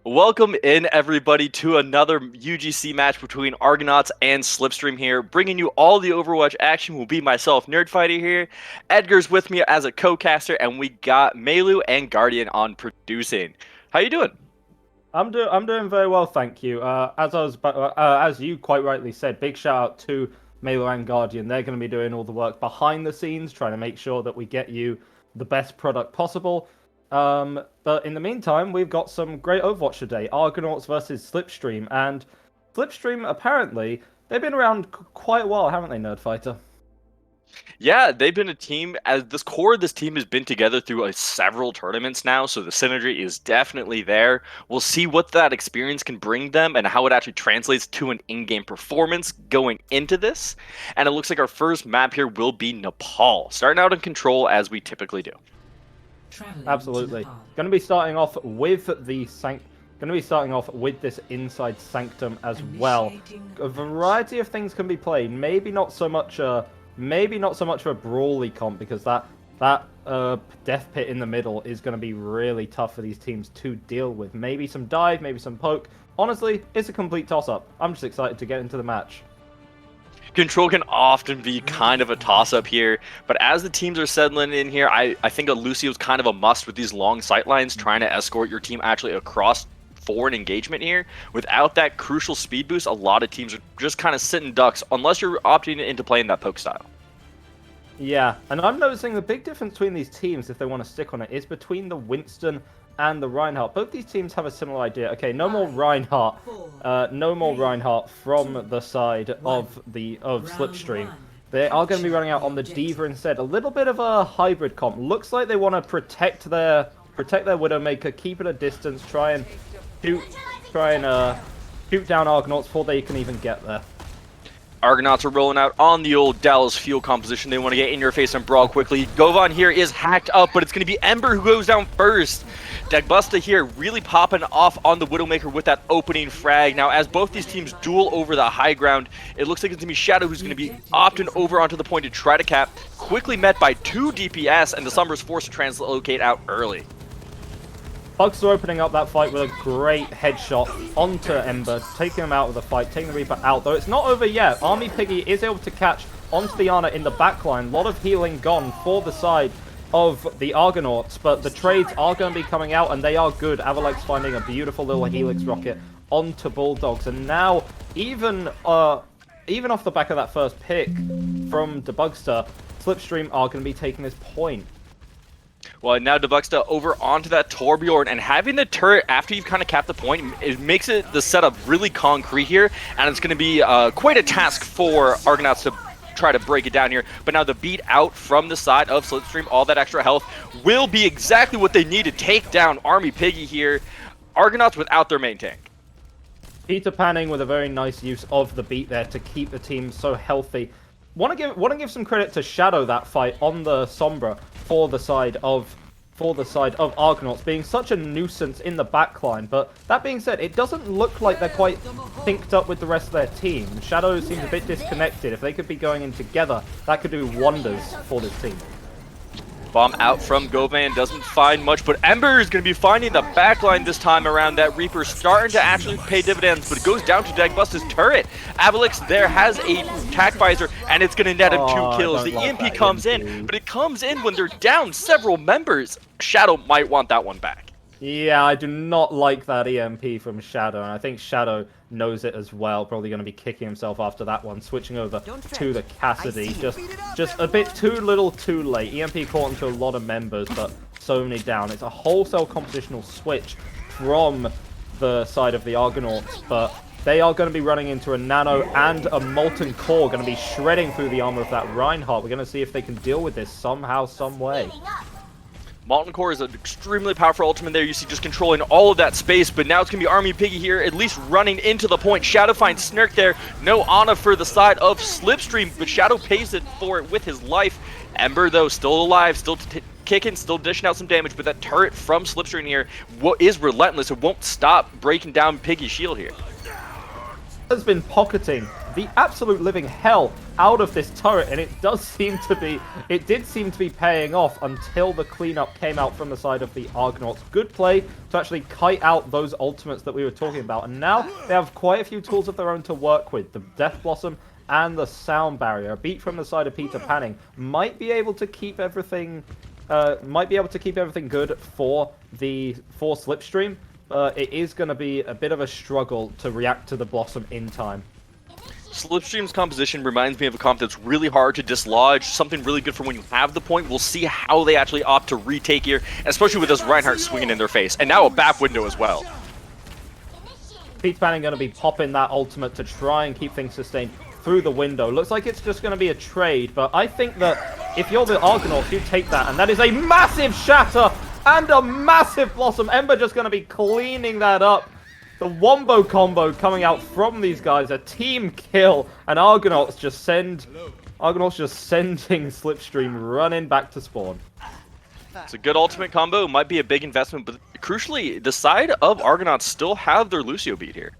Welcome in, everybody, to another UGC match between Argonauts and Slipstream here. Bringing you all the Overwatch action will be myself, NerdFighter here. Edgar's with me as a co-caster, and we got MayLu and Guardian on producing. How you doing? I'm doing very well, thank you. As you quite rightly said, big shout out to MayLu and Guardian. They're going to be doing all the work behind the scenes, trying to make sure that we get you the best product possible. But in the meantime, we've got some great Overwatch today. Argonauts versus Slipstream, and Slipstream apparently they've been around quite a while, haven't they, NerdFighter? Yeah, they've been a team, as this core of this team has been together through several tournaments now, so the synergy is definitely there. We'll see what that experience can bring them and how it actually translates to an in-game performance going into this. And it looks like our first map here will be Nepal, starting out in control as we typically do. Absolutely. Going to be starting off with this inside sanctum as well. A variety of things can be played. Maybe not so much of a brawly comp, because that death pit in the middle is going to be really tough for these teams to deal with. Maybe some dive, maybe some poke. Honestly, it's a complete toss-up. I'm just excited to get into the match. Control can often be kind of a toss-up here, but as the teams are settling in here, I think a Lucio's kind of a must with these long sight lines, trying to escort your team actually across for an engagement here. Without that crucial speed boost, a lot of teams are just kind of sitting ducks, unless you're opting into playing that poke style. Yeah, and I'm noticing the big difference between these teams, if they want to stick on it, is between the Winston and the Reinhardt. Both these teams have a similar idea. Okay, no more Reinhardt. No more Reinhardt from the side of Slipstream. They are going to be running out on the D.Va instead. A little bit of a hybrid comp. Looks like they want to protect their Widowmaker, keep it a distance, try and shoot down Argonauts before they can even get there. Argonauts are rolling out on the old Dallas fuel composition. They want to get in your face and brawl quickly. Govan here is hacked up, but it's going to be Ember who goes down first. Dagbusta here really popping off on the Widowmaker with that opening frag. Now, as both these teams duel over the high ground, it looks like it's going to be Shadow who's going to be opting over onto the point to try to cap. Quickly met by 2 DPS, and the Summer's forced to translocate out early. Bugs are opening up that fight with a great headshot onto Ember, taking him out of the fight, taking the Reaper out. Though it's not over yet. Army Piggy is able to catch onto the Ana in the backline. A lot of healing gone for the side of the Argonauts, but the trades are going to be coming out, and they are good. Avalex finding a beautiful little Helix rocket onto Bulldogs, and now even off the back of that first pick from Debugster, Slipstream are going to be taking this point. Well, now Debuxta over onto that Torbjorn, and having the turret after you've kind of capped the point, it makes the setup really concrete here, and it's going to be quite a task for Argonauts to try to break it down here. But now the beat out from the side of Slipstream, all that extra health will be exactly what they need to take down Army Piggy here. Argonauts without their main tank. Peter Panning with a very nice use of the beat there to keep the team so healthy. Want to give some credit to Shadow that fight on the Sombra for the side of Argonauts, being such a nuisance in the backline. But that being said, it doesn't look like they're quite synced up with the rest of their team. Shadow seems a bit disconnected. If they could be going in together, that could do wonders for this team. Bomb out from Govan, doesn't find much, but Ember is going to be finding the backline this time around. That Reaper starting to actually pay dividends, but it goes down to Dagbusta's turret. Avalex there has a attack visor, and it's going to net him 2 kills. The EMP comes in, but it comes in when they're down several members. Shadow might want that one back. Yeah, I do not like that EMP from Shadow, and I think Shadow knows it as well. Probably going to be kicking himself after that one, switching over to the Cassidy. Just a bit too little too late. EMP caught into a lot of members, but so many down. It's a wholesale compositional switch from the side of the Argonauts, but they are going to be running into a Nano and a Molten Core, going to be shredding through the armor of that Reinhardt. We're going to see if they can deal with this somehow, some way. Molten Core is an extremely powerful ultimate there. You see just controlling all of that space, but now it's going to be Army Piggy here, at least running into the point. Shadow finds Snurk there. No Ana for the side of Slipstream, but Shadow pays it for it with his life. Ember, though, still alive, still kicking, still dishing out some damage, but that turret from Slipstream here is relentless. It won't stop breaking down Piggy's shield here. Has been pocketing the absolute living hell out of this turret, and it did seem to be paying off until the cleanup came out from the side of the Argonauts. Good play to actually kite out those ultimates that we were talking about, and now they have quite a few tools of their own to work with. The Death Blossom and the Sound Barrier. A beat from the side of Peter Panning might be able to keep everything good for Slipstream. It is going to be a bit of a struggle to react to the Blossom in time. Slipstream's composition reminds me of a comp that's really hard to dislodge, something really good for when you have the point. We'll see how they actually opt to retake here, especially with this Reinhardt swinging in their face. And now a back window as well. Peter Panning going to be popping that ultimate to try and keep things sustained through the window. Looks like it's just going to be a trade, but I think that if you're the Argonauts, you take that, and that is a massive shatter and a massive Blossom. Ember just going to be cleaning that up. The wombo combo coming out from these guys, a team kill, and Argonauts just sending Slipstream running back to spawn. It's a good ultimate combo, might be a big investment, but crucially, the side of Argonauts still have their Lucio beat here.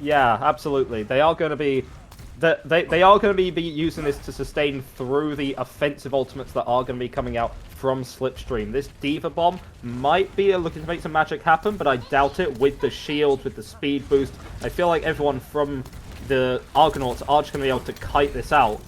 Yeah, absolutely. They are going to be they are going to be using this to sustain through the offensive ultimates that are going to be coming out from Slipstream. This Diva Bomb might be looking to make some magic happen, but I doubt it with the shield, with the speed boost. I feel like everyone from the Argonauts are just going to be able to kite this out.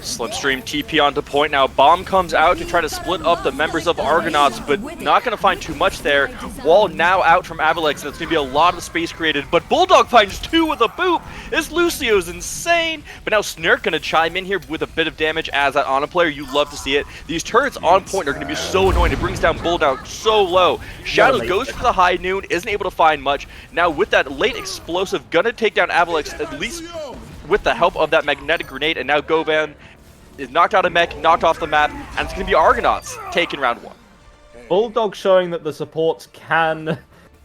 Slipstream TP onto point now. Bomb comes out to try to split up the members of Argonauts, but not going to find too much there. Wall now out from Avalex, and it's going to be a lot of space created, but Bulldog finds two with a boop. This Lucio's insane, but now Snurk going to chime in here with a bit of damage as that Ana player. You love to see it. These turrets on point are going to be so annoying. It brings down Bulldog so low. Shadow goes for the high noon, isn't able to find much. Now with that late explosive, going to take down Avalex, at least with the help of that magnetic grenade, and now Govan is knocked out of mech, knocked off the map, and it's going to be Argonauts taking round one. Bulldog showing that the supports can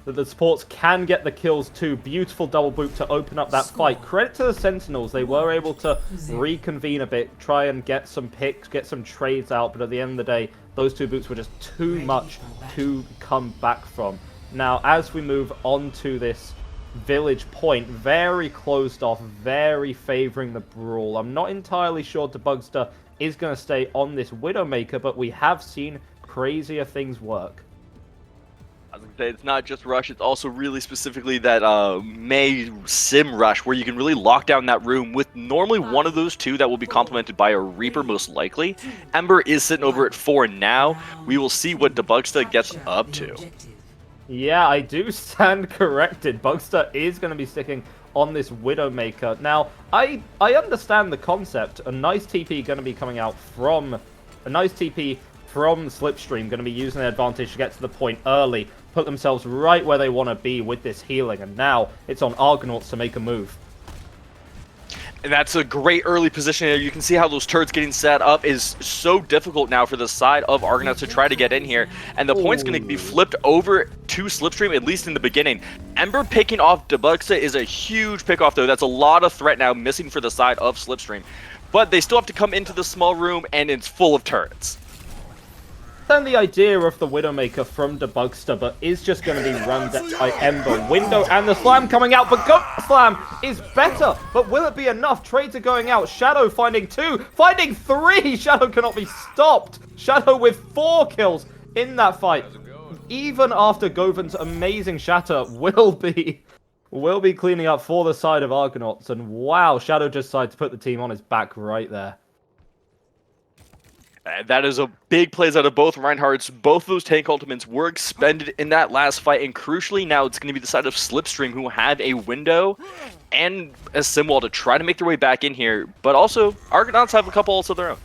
get the kills too. Beautiful double boot to open up that fight. Credit to the Sentinels, they were able to reconvene a bit, try and get some picks, get some trades out, but at the end of the day, those two boots were just too much to come back from. Now, as we move on to this village point, very closed off, very favoring the brawl. I'm not entirely sure Debugster is going to stay on this Widowmaker, but we have seen crazier things work. I was going to say, it's not just rush, it's also really specifically that May Sim rush, where you can really lock down that room with normally one of those two that will be complemented by a Reaper most likely. Ember is sitting over at 4 now. We will see what Debugster gets up to. Yeah, I do stand corrected. Bugster is going to be sticking on this Widowmaker. Now, I understand the concept. A nice TP going to be coming out from Slipstream, going to be using their advantage to get to the point early, put themselves right where they want to be with this healing, and now it's on Argonauts to make a move. And that's a great early position here. You can see how those turrets getting set up is so difficult now for the side of Argonauts to try to get in here. And the point's going to be flipped over to Slipstream, at least in the beginning. Ember picking off Debugsta is a huge pickoff, though. That's a lot of threat now missing for the side of Slipstream. But they still have to come into the small room, and it's full of turrets. Then the idea of the Widowmaker from Debugster, but is just going to be run by Ember. Window and the slam coming out, but slam is better. But will it be enough? Trades are going out. Shadow finding 2, finding 3. Shadow cannot be stopped. Shadow with 4 kills in that fight. Even after Govan's amazing shatter will be cleaning up for the side of Argonauts. And wow, Shadow just decided to put the team on his back right there. That is a big plays out of both Reinhardts. Both of those tank ultimates were expended in that last fight, and crucially now it's going to be the side of Slipstream who have a window and a sim wall to try to make their way back in here, but also Argonauts have a couple ults of their own.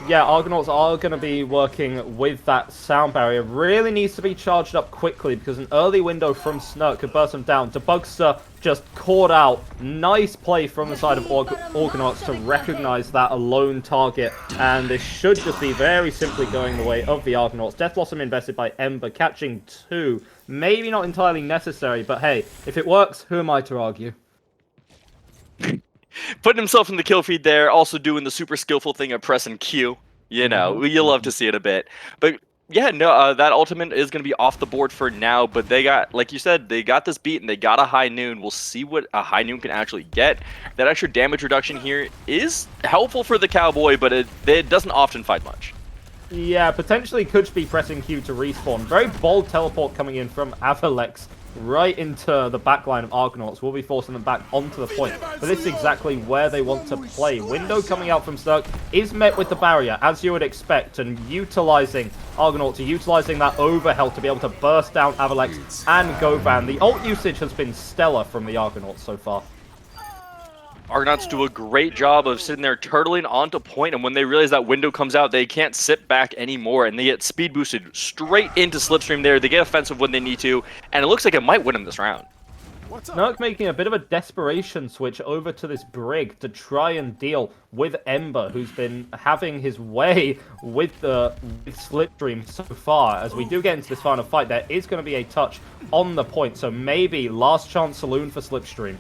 Yeah, Argonauts are going to be working with that sound barrier. Really needs to be charged up quickly because an early window from Snurk could burst them down. Debugster just caught out. Nice play from the side of Argonauts to recognize that alone target. And this should just be very simply going the way of the Argonauts. Death Blossom invested by Ember, catching 2. Maybe not entirely necessary, but hey, if it works, who am I to argue? Putting himself in the kill feed there, also doing the super skillful thing of pressing Q. You know, you love to see it a bit. But Yeah, no, that ultimate is going to be off the board for now, but they got, like you said, they got this beat and they got a high noon. We'll see what a high noon can actually get. That extra damage reduction here is helpful for the Cowboy, but it doesn't often fight much. Yeah, potentially could be pressing Q to respawn. Very bold teleport coming in from Avalex right into the backline of Argonauts. Will be forcing them back onto the point. But this is exactly where they want to play. Window coming out from Sturk is met with the barrier, as you would expect, and utilizing Argonauts, utilizing that overhealth to be able to burst down Avalex and Govan. The ult usage has been stellar from the Argonauts so far. Argonauts do a great job of sitting there turtling onto point, and when they realize that window comes out, they can't sit back anymore, and they get speed boosted straight into Slipstream there. They get offensive when they need to, and it looks like it might win them this round. Nerk making a bit of a desperation switch over to this Brig to try and deal with Ember, who's been having his way with Slipstream so far. As we do get into this final fight, there is going to be a touch on the point, so maybe last chance saloon for Slipstream.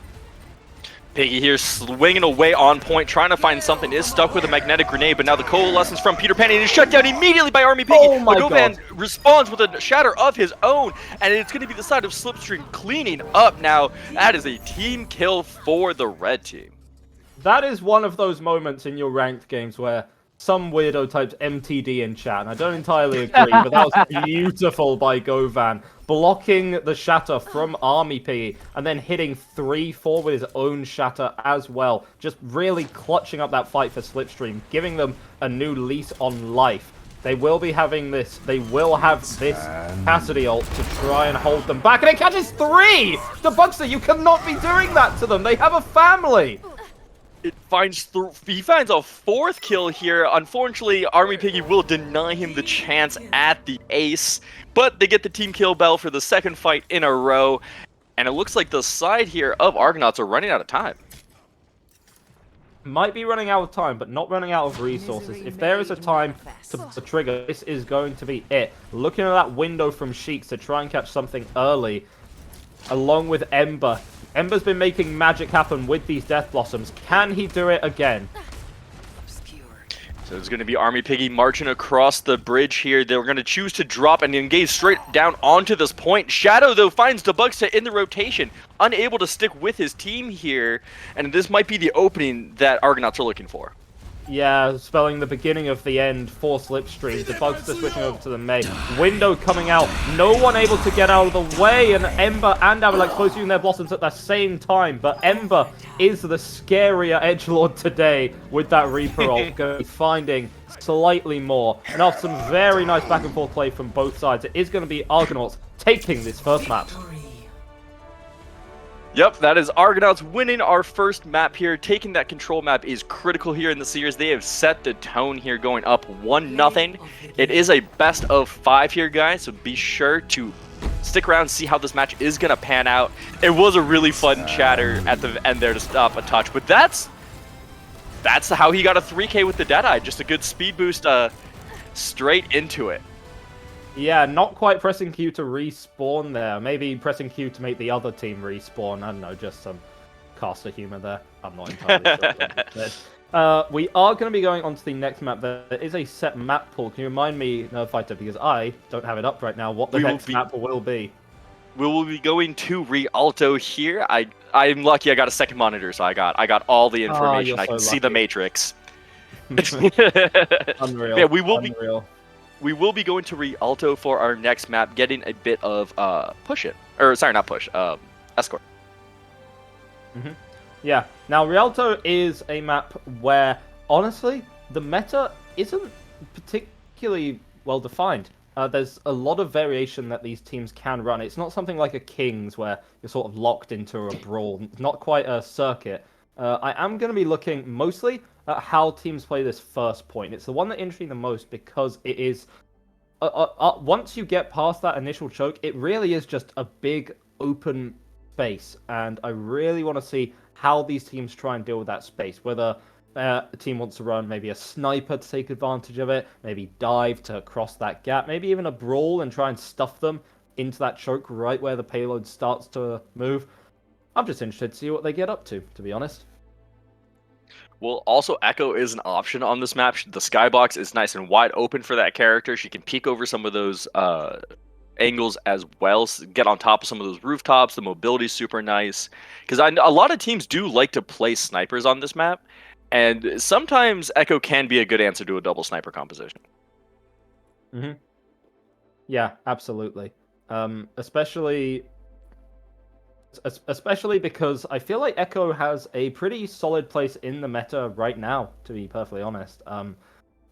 Piggy here swinging away on point, trying to find something. Is stuck with a magnetic grenade, but now the coalescence from Peter Pan is shut down immediately by Army Piggy. Oh my Govan responds with a shatter of his own, and it's going to be the side of Slipstream cleaning up now. That is a team kill for the red team. That is one of those moments in your ranked games where some weirdo types MTD in chat, and I don't entirely agree, but that was beautiful by Govan. Blocking the shatter from Army Piggy, and then hitting 3-4 with his own shatter as well. Just really clutching up that fight for Slipstream, giving them a new lease on life. They will be having this, they will have this Cassidy ult to try and hold them back, and it catches 3! The Bugster, you cannot be doing that to them, they have a family! He finds a 4th kill here. Unfortunately, Army Piggy will deny him the chance at the ace, but they get the team kill bell for the 2nd fight in a row, and it looks like the side here of Argonauts are running out of time. Might be running out of time, but not running out of resources. If there is a time to trigger, this is going to be it. Looking at that window from Sheiks to try and catch something early, along with Ember. Ember's been making magic happen with these Death Blossoms. Can he do it again? So it's going to be Army Piggy marching across the bridge here. They're going to choose to drop and engage straight down onto this point. Shadow, though, finds Debugsta in the rotation, unable to stick with his team here. And this might be the opening that Argonauts are looking for. Yeah, spelling the beginning of the end for Slipstream. Debugsta switching over to the May. Window coming out. No one able to get out of the way. And Ember and Avalex both using their Blossoms at the same time. But Ember is the scarier edgelord today with that Reaper ult. Going to be finding slightly more. And after some very nice back and forth play from both sides, it is going to be Argonauts taking this first map. Yep, that is Argonauts winning our first map here. Taking that control map is critical here in the series. They have set the tone here going up 1-0. It is a best of 5 here, guys, so be sure to stick around and see how this match is going to pan out. It was a really fun chatter at the end there to stop a touch, but that's how he got a 3K with the Deadeye. Just a good speed boost straight into it. Yeah, not quite pressing Q to respawn there. Maybe pressing Q to make the other team respawn. I don't know, just some caster humor there. I'm not entirely sure. We are going to be going on to the next map. There is a set map pool. Can you remind me, NerdFighter, because I don't have it up right now, what the next map will be? We will be going to Rialto here. I'm lucky I got a second monitor, so I got all the information. I can see the matrix. Unreal. Yeah, Unreal. We will be going to Rialto for our next map, getting a bit of escort. Yeah. Now Rialto is a map where honestly the meta isn't particularly well defined. There's a lot of variation that these teams can run. It's not something like a Kings where you're sort of locked into a brawl. Not quite a circuit. I am going to be looking mostly at how teams play this first point. It's the one that interests me the most because it is... once you get past that initial choke, it really is just a big open space. And I really want to see how these teams try and deal with that space. Whether a team wants to run maybe a sniper to take advantage of it, maybe dive to cross that gap, maybe even a brawl and try and stuff them into that choke right where the payload starts to move. I'm just interested to see what they get up to be honest. Well, also Echo is an option on this map. The skybox is nice and wide open for that character. She can peek over some of those angles as well, get on top of some of those rooftops. The mobility is super nice because a lot of teams do like to play snipers on this map, and sometimes Echo can be a good answer to a double sniper composition. Yeah, absolutely. Especially because I feel like Echo has a pretty solid place in the meta right now, to be perfectly honest.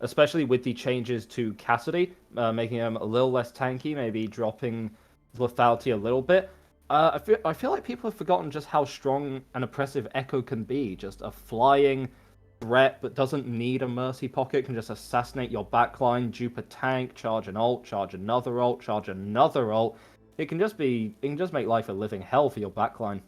Especially with the changes to Cassidy, making him a little less tanky, maybe dropping lethality a little bit. I feel like people have forgotten just how strong and oppressive Echo can be. Just a flying threat that doesn't need a mercy pocket, can just assassinate your backline, dupe a tank, charge an ult, charge another ult, charge another ult. It can just make life a living hell for your backline.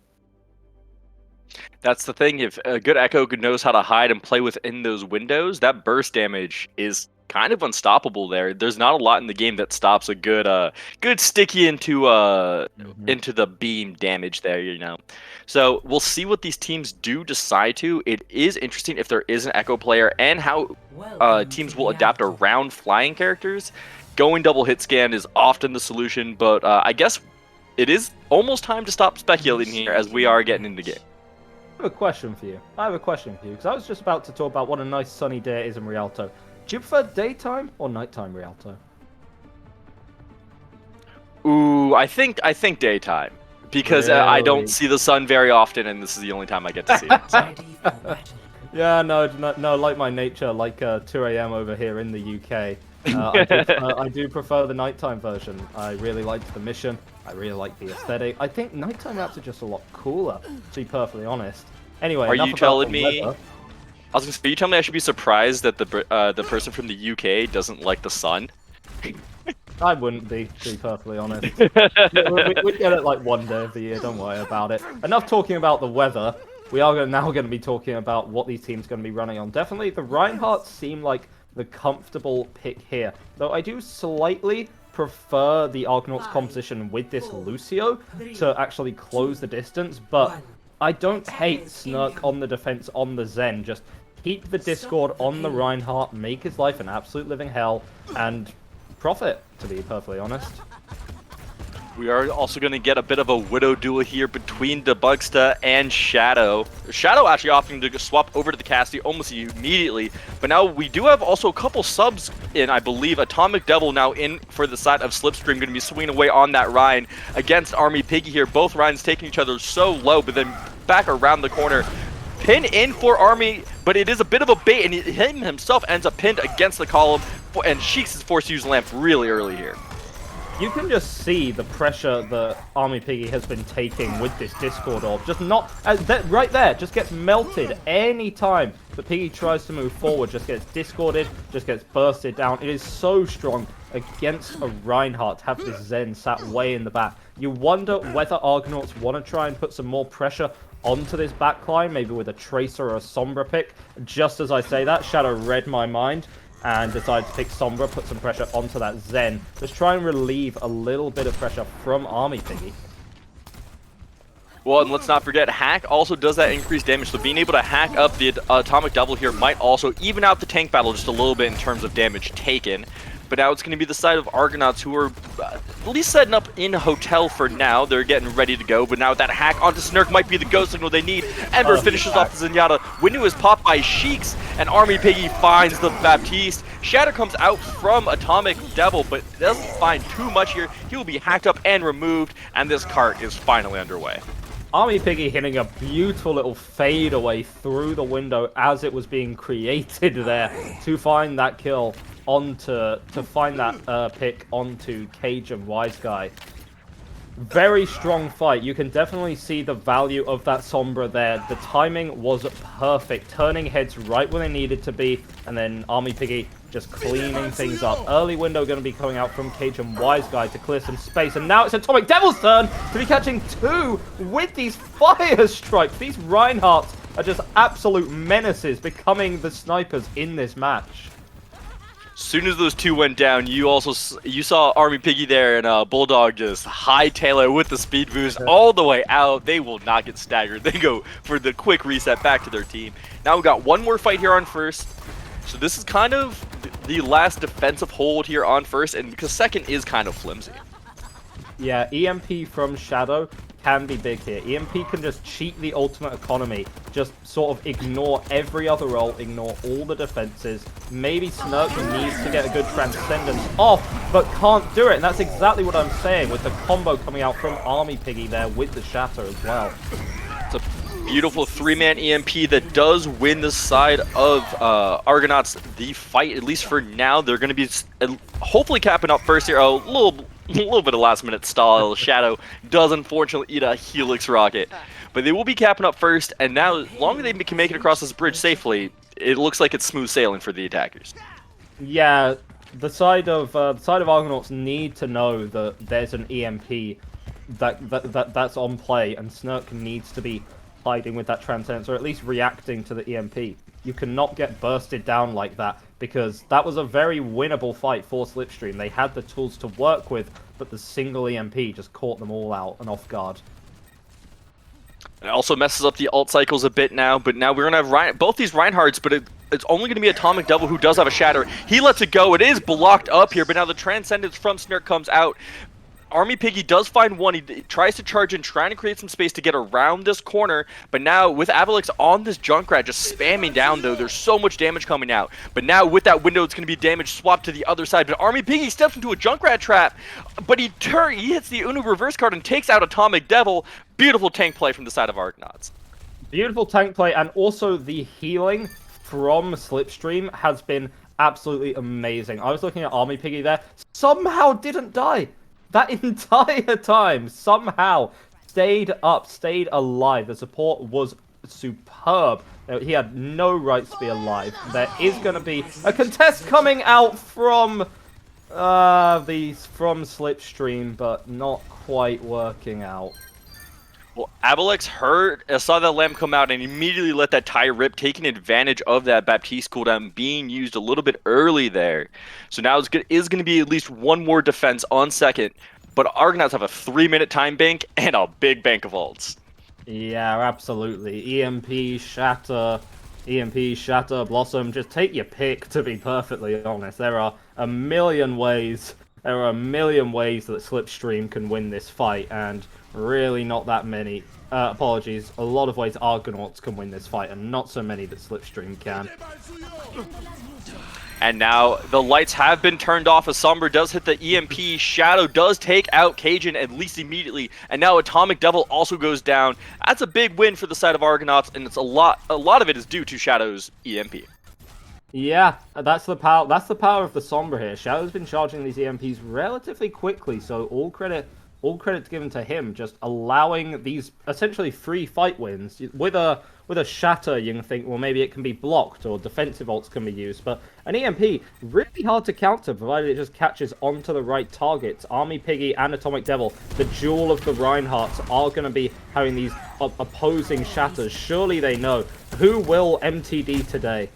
That's the thing. If a good Echo knows how to hide and play within those windows, that burst damage is kind of unstoppable there. There's not a lot in the game that stops a good sticky into the beam damage there, you know. So we'll see what these teams do decide to. It is interesting if there is an Echo player and how teams will adapt around flying characters. Going double hit scan is often the solution, but I guess it is almost time to stop speculating here as we are getting into the game. I have a question for you, because I was just about to talk about what a nice sunny day it is in Rialto. Do you prefer daytime or nighttime Rialto? Ooh, I think daytime, because Really? I don't see the sun very often, and this is the only time I get to see it. So. Yeah, no, like my nature, like 2 a.m. over here in the UK. I do prefer the nighttime version. I really liked the mission. I really like the aesthetic. I think nighttime maps are just a lot cooler, to be perfectly honest. Anyway, are enough you about telling the me? weather. I was gonna say, are you telling me I should be surprised that the person from the UK doesn't like the sun? I wouldn't be, to be perfectly honest. We'd get it like one day of the year, don't worry about it. Enough talking about the weather. We are now going to be talking about what these teams are going to be running on. Definitely, the Reinhardts seem like the comfortable pick here. Though I do slightly prefer the Argonauts composition with this Lucio to actually close the distance, but I don't hate Snurk on the defense on the Zen. Just keep the Discord on the Reinhardt, make his life an absolute living hell, and profit, to be perfectly honest. We are also going to get a bit of a Widow duel here between Debugsta and Shadow. Shadow actually opting to swap over to the Cassidy almost immediately, but now we do have also a couple subs in, I believe. Atomic Devil now in for the side of Slipstream, going to be swinging away on that Ryan against Army Piggy here. Both Ryans taking each other so low, but then back around the corner. Pin in for Army, but it is a bit of a bait, and him himself ends up pinned against the column, and Sheeks is forced to use Lamp really early here. You can just see the pressure that Army Piggy has been taking with this Discord orb. Just not... right there, just gets melted any time that Piggy tries to move forward. Just gets discorded, just gets bursted down. It is so strong against a Reinhardt to have this Zen sat way in the back. You wonder whether Argonauts want to try and put some more pressure onto this backline, maybe with a Tracer or a Sombra pick. Just as I say that, Shadow read my mind and decided to pick Sombra, put some pressure onto that Zen. Just try and relieve a little bit of pressure from Army Piggy. Well, and let's not forget, Hack also does that increased damage, so being able to hack up the Atomic Devil here might also even out the tank battle just a little bit in terms of damage taken. But now it's going to be the side of Argonauts who are at least setting up in a hotel for now. They're getting ready to go, but now that hack onto Snurk might be the go signal they need. Ember finishes off the Zenyatta. Window is popped by Sheeks, and Army Piggy finds the Baptiste. Shatter comes out from Atomic Devil, but doesn't find too much here. He will be hacked up and removed, and this cart is finally underway. Army Piggy hitting a beautiful little fade away through the window as it was being created there to find that kill to find that pick onto Cage and Wise Guy. Very strong fight. You can definitely see the value of that Sombra there. The timing was perfect, turning heads right where they needed to be, and then Army Piggy just cleaning things up. Early window going to be coming out from Cage and Wise Guy to clear some space, and now it's Atomic Devil's turn to be catching two with these fire strikes. These Reinhardts are just absolute menaces, becoming the snipers in this match. Soon as those two went down, you saw Army Piggy there and Bulldog just hightail it with the speed boost all the way out. They will not get staggered. They go for the quick reset back to their team. Now we got one more fight here on first. So this is kind of the last defensive hold here on first, and because second is kind of flimsy. Yeah, EMP from Shadow can be big here. EMP can just cheat the ultimate economy, just sort of ignore every other role, ignore all the defenses. Maybe Snurk needs to get a good Transcendence off, but can't do it, and that's exactly what I'm saying with the combo coming out from Army Piggy there with the Shatter as well. It's a beautiful three-man EMP that does win the side of Argonauts the fight, at least for now. They're going to be hopefully capping up first here. A little bit of last-minute stall. Shadow does unfortunately eat a Helix rocket, but they will be capping up first. And now, as long as they can make it across this bridge safely, it looks like it's smooth sailing for the attackers. Yeah, the side of Argonauts need to know that there's an EMP that's on play, and Snurk needs to be hiding with that Transcendence, or at least reacting to the EMP. You cannot get bursted down like that, because that was a very winnable fight for Slipstream. They had the tools to work with, but the single EMP just caught them all out and off guard. It also messes up the ult cycles a bit now, but now we're going to have both these Reinhardts, but it's only going to be Atomic Devil who does have a Shatter. He lets it go. It is blocked up here, but now the Transcendence from Snurk comes out. Army Piggy does find one. He tries to charge in, trying to create some space to get around this corner. But now, with Avalix on this Junkrat just spamming down, though, there's so much damage coming out. But now, with that window, it's going to be damage swapped to the other side. But Army Piggy steps into a Junkrat trap. But he hits the Uno reverse card and takes out Atomic Devil. Beautiful tank play from the side of Argonauts. Beautiful tank play, and also the healing from Slipstream has been absolutely amazing. I was looking at Army Piggy there. Somehow didn't die. That entire time, somehow, stayed up, stayed alive. The support was superb. He had no right to be alive. There is going to be a contest coming out from Slipstream, but not quite working out. Well, Avalix saw that lamp come out and immediately let that tire rip, taking advantage of that Baptiste cooldown being used a little bit early there. So now it is going to be at least one more defense on second, but Argonauts have a 3-minute time bank and a big bank of ults. Yeah, absolutely. EMP, Shatter, Blossom. Just take your pick, to be perfectly honest. There are a million ways that Slipstream can win this fight, and really not that many. Apologies. A lot of ways Argonauts can win this fight, and not so many that Slipstream can. And now the lights have been turned off as Sombra does hit the EMP. Shadow does take out Cajun at least immediately, and now Atomic Devil also goes down. That's a big win for the side of Argonauts, and it's a lot of it is due to Shadow's EMP. Yeah, that's the power of the Sombra here. Shadow's been charging these EMPs relatively quickly, so all credit given to him, just allowing these essentially free fight wins. With a Shatter, you can think, well, maybe it can be blocked or defensive ults can be used, but an EMP, really hard to counter, provided it just catches onto the right targets. Army Piggy and Atomic Devil, the jewel of the Reinhardts, are going to be having these opposing Shatters. Surely they know. Who will MTD today?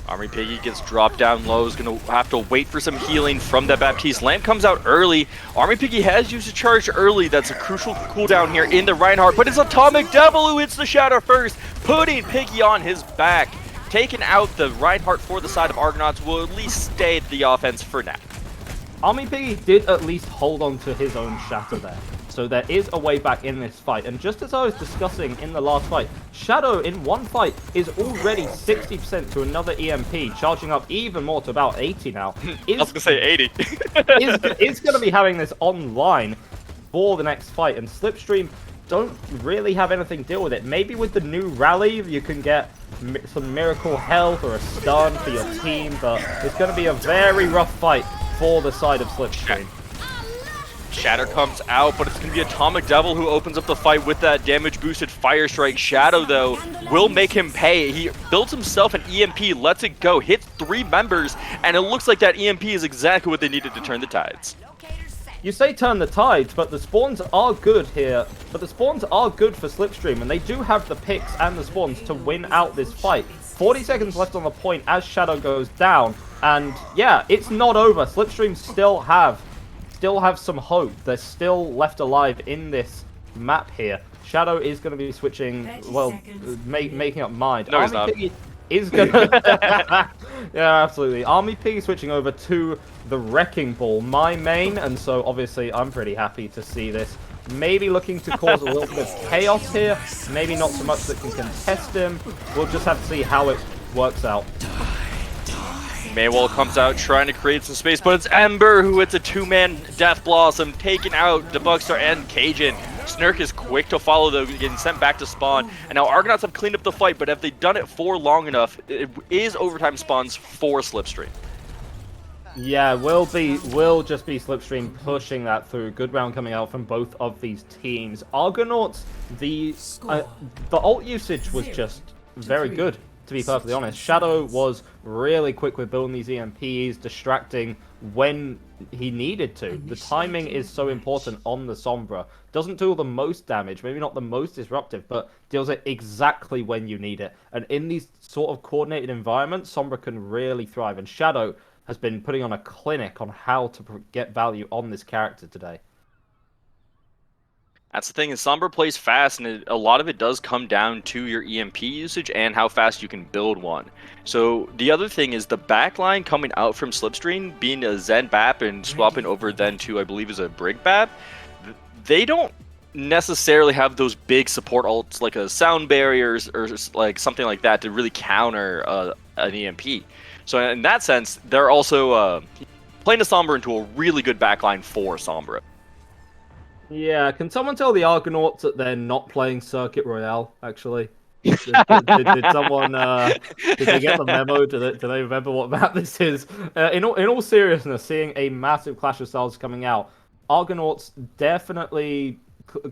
Army Piggy gets dropped down low, is going to have to wait for some healing from that Baptiste. Lamp comes out early. Army Piggy has used a charge early. That's a crucial cooldown here in the Reinhardt, but it's Atomic Devil who hits the Shatter first, putting Piggy on his back. Taking out the Reinhardt for the side of Argonauts will at least stay the offense for now. Army Piggy did at least hold on to his own Shatter there. So there is a way back in this fight. And just as I was discussing in the last fight, Shadow in one fight is already 60% to another EMP, charging up even more to about 80 now. I was going to say 80. is going to be having this online for the next fight. And Slipstream don't really have anything to deal with it. Maybe with the new rally, you can get some miracle health or a stun for your team. But it's going to be a very rough fight for the side of Slipstream. Shatter comes out, but it's going to be Atomic Devil who opens up the fight with that damage-boosted Fire Strike. Shadow, though, will make him pay. He builds himself an EMP, lets it go, hits 3 members, and it looks like that EMP is exactly what they needed to turn the tides. You say turn the tides, but the spawns are good here. But the spawns are good for Slipstream, and they do have the picks and the spawns to win out this fight. 40 seconds left on the point as Shadow goes down. And yeah, it's not over. Slipstream still have some hope. They're still left alive in this map here. Shadow is going to be switching, well, making up mind. No, he's Army not. Piggy is going to... Yeah, absolutely. Army Piggy switching over to the Wrecking Ball, my main, and so obviously I'm pretty happy to see this. Maybe looking to cause a little bit of chaos here. Maybe not so much that can contest him. We'll just have to see how it works out. Maywall comes out trying to create some space, but it's Ember who hits a two-man Death Blossom, taking out the Bugstar and Cajun. Snurk is quick to follow, though, getting sent back to spawn. And now Argonauts have cleaned up the fight, but have they done it for long enough, it is overtime spawns for Slipstream. Yeah, will just be Slipstream pushing that through. Good round coming out from both of these teams. Argonauts, the ult usage was just very good, to be perfectly honest. Shadow was really quick with building these EMPs, distracting when he needed to. The timing is so important on the Sombra. Doesn't do the most damage, maybe not the most disruptive, but deals it exactly when you need it. And in these sort of coordinated environments, Sombra can really thrive. And Shadow has been putting on a clinic on how to get value on this character today. That's the thing, is Sombra plays fast, and a lot of it does come down to your EMP usage and how fast you can build one. So the other thing is the backline coming out from Slipstream, being a Zen Bap and swapping over then to, I believe, is a Brig Bap, they don't necessarily have those big support ults like a Sound Barriers or like something like that to really counter an EMP. So in that sense, they're also playing a Sombra into a really good backline for Sombra. Yeah, can someone tell the Argonauts that they're not playing Circuit Royale, actually? Did someone, did they get the memo? Do they remember what map this is? In all seriousness, seeing a massive Clash of Styles coming out, Argonauts definitely,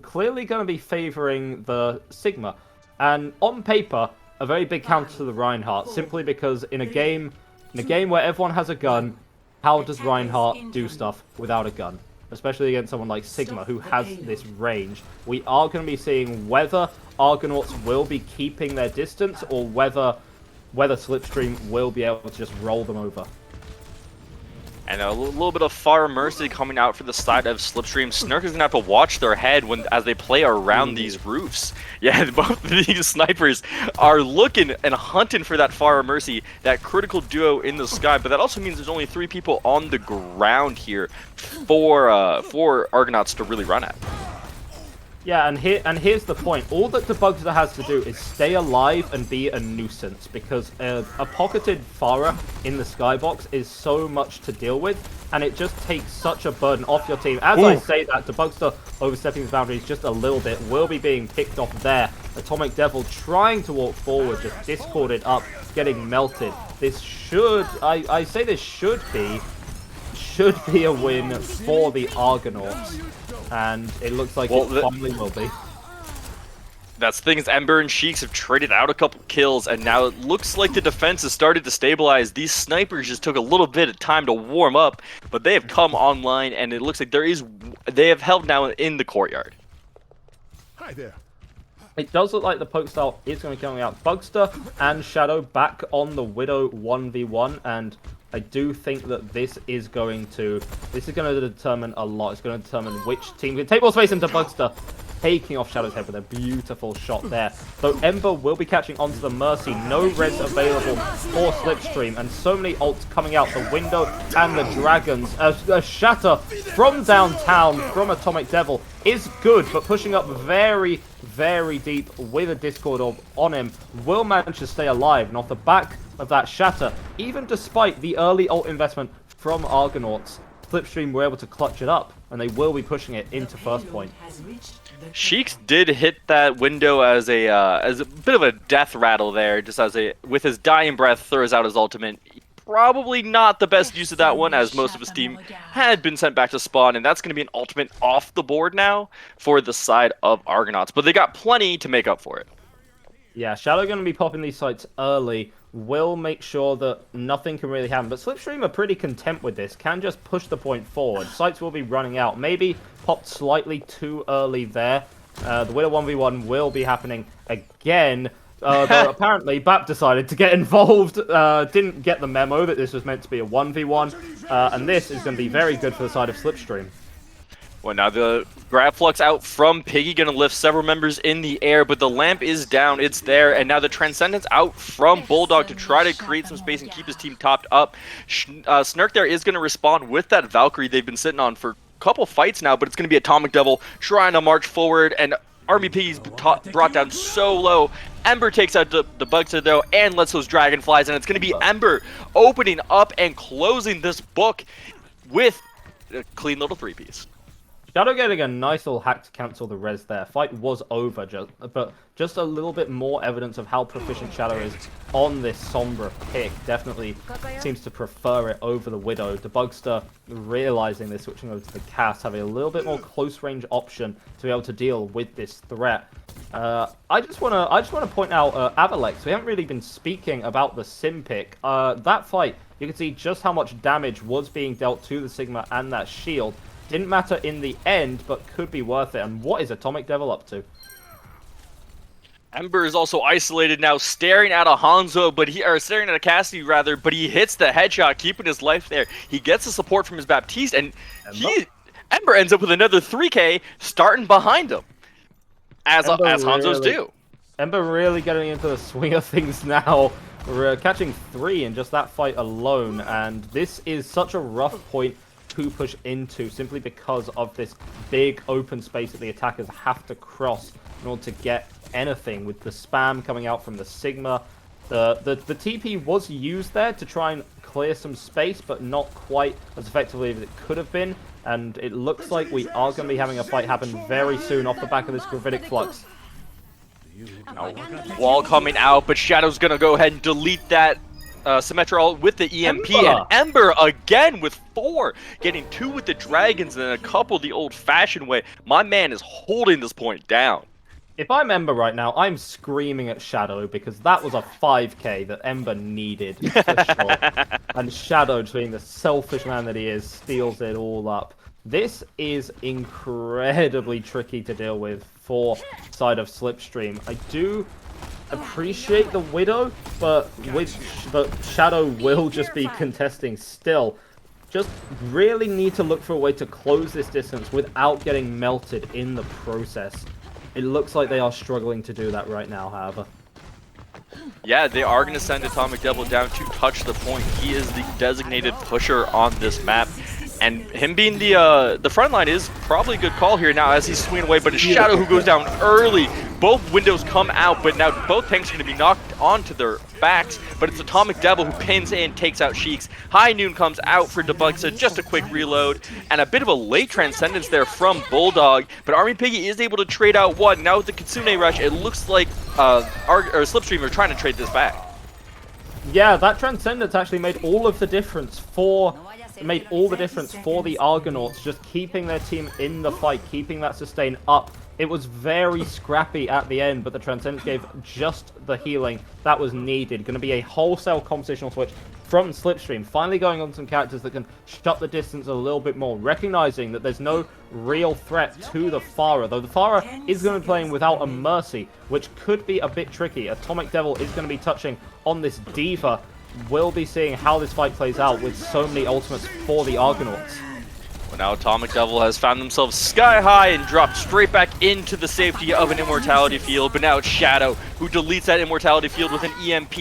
clearly going to be favoring the Sigma. And on paper, a very big counter to the Reinhardt, simply because in a game where everyone has a gun, how does Reinhardt do stuff without a gun? Especially against someone like Sigma, who has this range. We are going to be seeing whether Argonauts will be keeping their distance, or whether Slipstream will be able to just roll them over. And a little bit of Far Mercy coming out for the side of Slipstream. Snurk is going to have to watch their head as they play around these roofs. Yeah, both of these snipers are looking and hunting for that Far Mercy, that critical duo in the sky. But that also means there's only 3 people on the ground here for Argonauts to really run at. Yeah, and here's the point. All that the Bugster has to do is stay alive and be a nuisance, because a pocketed Pharah in the skybox is so much to deal with, and it just takes such a burden off your team. As I say that, the Bugster overstepping his boundaries just a little bit will be being picked off there. Atomic Devil trying to walk forward, just discorded up, getting melted. This should, I say this should be a win for the Argonauts. And it looks like it probably will be. That's the thing, is Ember and Sheiks have traded out a couple kills, and now it looks like the defense has started to stabilize. These snipers just took a little bit of time to warm up, but they have come online, and it looks like they have held now in the courtyard. Hi there. It does look like the poke style is going to be coming out. Bugster and Shadow back on the Widow 1v1, and I do think that this is going to determine a lot. It's going to determine which team can take more space into Bugster, taking off Shadow's head with a beautiful shot there. So Ember will be catching onto the Mercy. No res available for Slipstream, and so many ults coming out the window and the Dragons. A shatter from downtown from Atomic Devil is good, but pushing up very, very deep with a Discord Orb on him will manage to stay alive. And off the back of that shatter, even despite the early ult investment from Argonauts, Slipstream were able to clutch it up, and they will be pushing it into first point. Sheiks did hit that window as a bit of a death rattle there, just with his dying breath throws out his ultimate. Probably not the best use of that one, as most of his team had been sent back to spawn, and that's going to be an ultimate off the board now for the side of Argonauts, but they got plenty to make up for it. Yeah, Shadow going to be popping these sites early, will make sure that nothing can really happen, but Slipstream are pretty content with this, can just push the point forward. Sites will be running out, maybe popped slightly too early there. The Widow 1v1 will be happening again. Though apparently BAP decided to get involved, didn't get the memo that this was meant to be a 1v1, and this is going to be very good for the side of Slipstream. Well, now the grab flux out from Piggy, gonna lift several members in the air, but the lamp is down, it's there, and now the Transcendence out from Bulldog to try to create some space and keep his team topped up. Snurk there is gonna respond with that Valkyrie they've been sitting on for a couple fights now, but it's gonna be Atomic Devil trying to march forward, and Army Piggy's brought down so low. Ember takes out the Bugster though, and lets those Dragonflies, and it's gonna be Ember opening up and closing this book with a clean little 3-piece. Shadow getting a nice little hack to cancel the res there. Fight was over, but just a little bit more evidence of how proficient Shadow is on this Sombra pick. Definitely seems to prefer it over the Widow. The Bugster realizing this, switching over to the Cass, having a little bit more close range option to be able to deal with this threat. I just wanna point out Avalex. We haven't really been speaking about the Sim pick. That fight, you can see just how much damage was being dealt to the Sigma and that shield. Didn't matter in the end, but could be worth it. And what is Atomic Devil up to? Ember is also isolated now, staring at a Hanzo, staring at a Cassidy rather, but he hits the headshot, keeping his life there. He gets the support from his Baptiste, and Ember ends up with another 3K starting behind him, as Hanzos do. Ember really getting into the swing of things now. We're catching 3 in just that fight alone, and this is such a rough point to push into simply because of this big open space that the attackers have to cross in order to get anything, with the spam coming out from the Sigma. The TP was used there to try and clear some space, but not quite as effectively as it could have been, and it looks like we are going to be having a fight happen very soon off the back of this Gravitic Flux. Wall coming out, but Shadow's gonna go ahead and delete that Symmetrol with the EMP, and Ember again with 4, getting 2 with the Dragons and then a couple the old-fashioned way. My man is holding this point down. If I'm Ember right now, I'm screaming at Shadow because that was a 5k that Ember needed, for sure. And Shadow, being the selfish man that he is, steals it all up. This is incredibly tricky to deal with for side of Slipstream. I do appreciate the Widow, but Shadow will just be contesting still. Just really need to look for a way to close this distance without getting melted in the process. It looks like they are struggling to do that right now, however. Yeah, they are going to send Atomic Devil down to touch the point. He is the designated pusher on this map. And him being the front line is probably a good call here now as he's swinging away, but it's Shadow who goes down early. Both windows come out, but now both tanks are going to be knocked onto their backs, but it's Atomic Devil who pins in, takes out Sheiks. High Noon comes out for Debug, so just a quick reload, and a bit of a late Transcendence there from Bulldog, but Army Piggy is able to trade out one. Now with the Kitsune Rush, it looks like Slipstream are trying to trade this back. Yeah, that Transcendence actually made all of the difference for the Argonauts, just keeping their team in the fight, keeping that sustain up. It was very scrappy at the end, but the Transcendence gave just the healing that was needed. Going to be a wholesale compositional switch from Slipstream, finally going on some characters that can shut the distance a little bit more, recognizing that there's no real threat to the Pharah, though the Pharah is going to be playing without a Mercy, which could be a bit tricky. Atomic Devil is going to be touching on this Diva. We'll be seeing how this fight plays out with so many ultimates for the Argonauts. Well, now Atomic Devil has found themselves sky high and dropped straight back into the safety of an Immortality Field, but now it's Shadow who deletes that Immortality Field with an EMP,